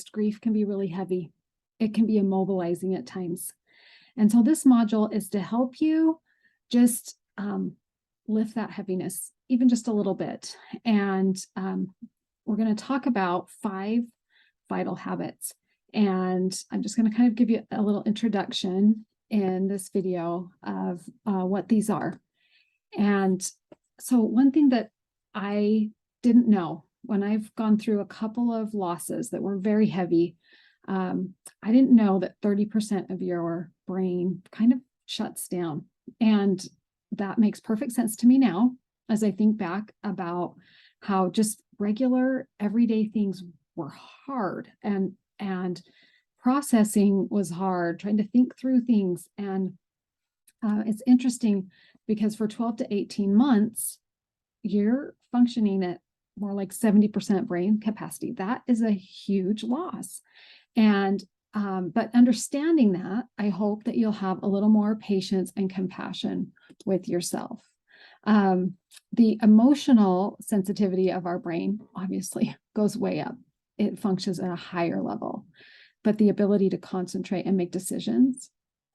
honest, grief can be really heavy. It can be immobilizing at times. And so this module is to help you just lift that heaviness, even just a little bit. And we're going to talk about 5 vital habits. And I'm just going to kind of give you a little introduction in this video of what these are. And so one thing that I didn't know when I've gone through a couple of losses that were very heavy, I didn't know that 30% of your brain kind of shuts down. And that makes perfect sense to me now as I think back about how just regular everyday things were hard and processing was hard, trying to think through things. And it's interesting because for 12 to 18 months, you're functioning at more like 70% brain capacity. That is a huge loss. And but understanding that, I hope that you'll have a little more patience and compassion with yourself. The emotional sensitivity of our brain obviously goes way up. It functions at a higher level, but the ability to concentrate and make decisions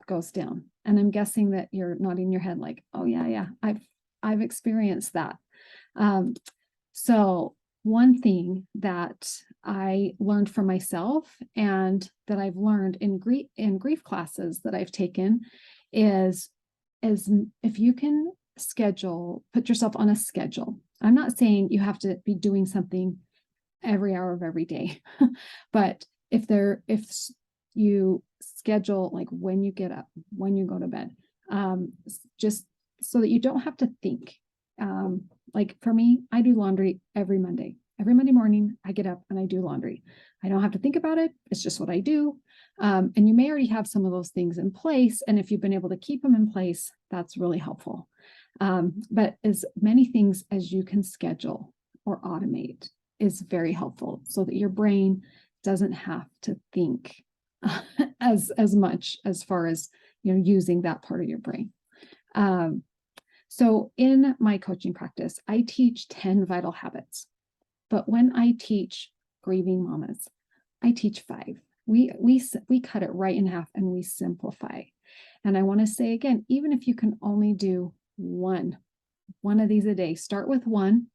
goes down. And I'm guessing that you're nodding your head like, oh yeah, I've experienced that. So one thing that I learned for myself and that I've learned in grief classes that I've taken is if you can put yourself on a schedule. I'm not saying you have to be doing something every hour of every day, but if you schedule like when you get up, when you go to bed, just so that you don't have to think. Like for me, I do laundry every Monday. Every Monday morning, I get up and I do laundry. I don't have to think about it. It's just what I do. And you may already have some of those things in place. And if you've been able to keep them in place, that's really helpful. But as many things as you can schedule or automate is very helpful so that your brain doesn't have to think as much as far as using that part of your brain. So in my coaching practice, I teach 10 vital habits. But when I teach grieving mamas, I teach 5. We cut it right in half and we simplify. And I want to say again, even if you can only do one of these a day, start with 1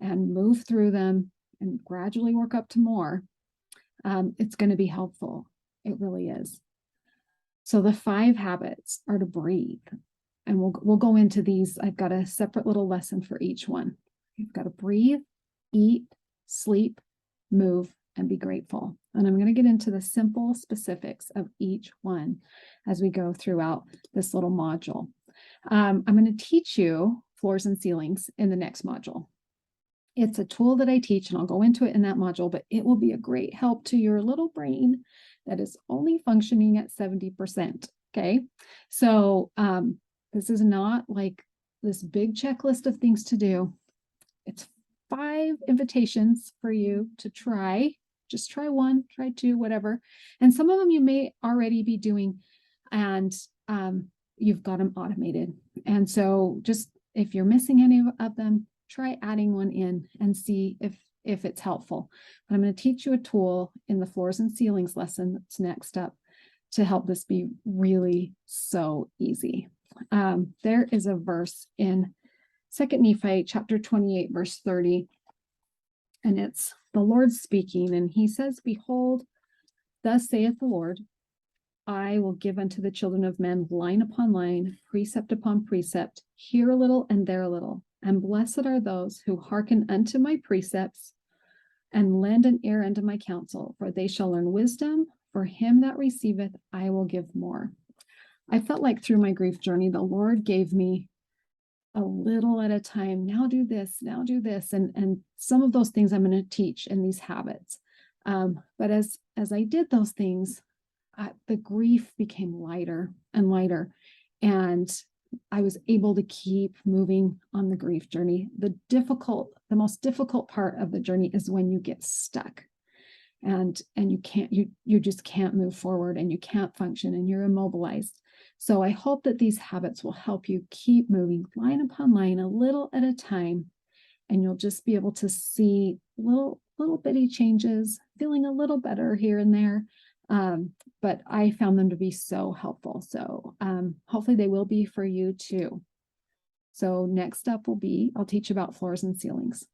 and move through them and gradually work up to more. It's going to be helpful. It really is. So the 5 habits are to breathe. And we'll go into these. I've got a separate little lesson for each one. You've got to breathe, eat, sleep, move, and be grateful. And I'm going to get into the simple specifics of each one as we go throughout this little module. I'm going to teach you floors and ceilings in the next module. It's a tool that I teach, and I'll go into it in that module, but it will be a great help to your little brain that is only functioning at 70%. Okay. So, this is not like this big checklist of things to do. It's 5 invitations for you to try. Just try 1, try 2, whatever. And some of them you may already be doing, and you've got them automated. And so just if you're missing any of them, try adding one in and see if it's helpful. But I'm going to teach you a tool in the floors and ceilings lesson that's next up to help this be really so easy. There is a verse in 2 Nephi chapter 28, verse 30, and it's the Lord speaking, and he says, "Behold, thus saith the Lord, I will give unto the children of men line upon line, precept upon precept, here a little and there a little. And blessed are those who hearken unto my precepts and lend an ear unto my counsel, for they shall learn wisdom. For him that receiveth, I will give more." I felt like through my grief journey, the Lord gave me a little at a time. Now do this, now do this. And some of those things I'm going to teach in these habits. But as I did those things, the grief became lighter and lighter. And I was able to keep moving on the grief journey. The most difficult part of the journey is when you get stuck. And you just can't move forward, and you can't function, and you're immobilized. So I hope that these habits will help you keep moving line upon line, a little at a time, and you'll just be able to see little little bitty changes, feeling a little better here and there. But I found them to be so helpful. So hopefully they will be for you too. So next up will be, I'll teach about floors and ceilings.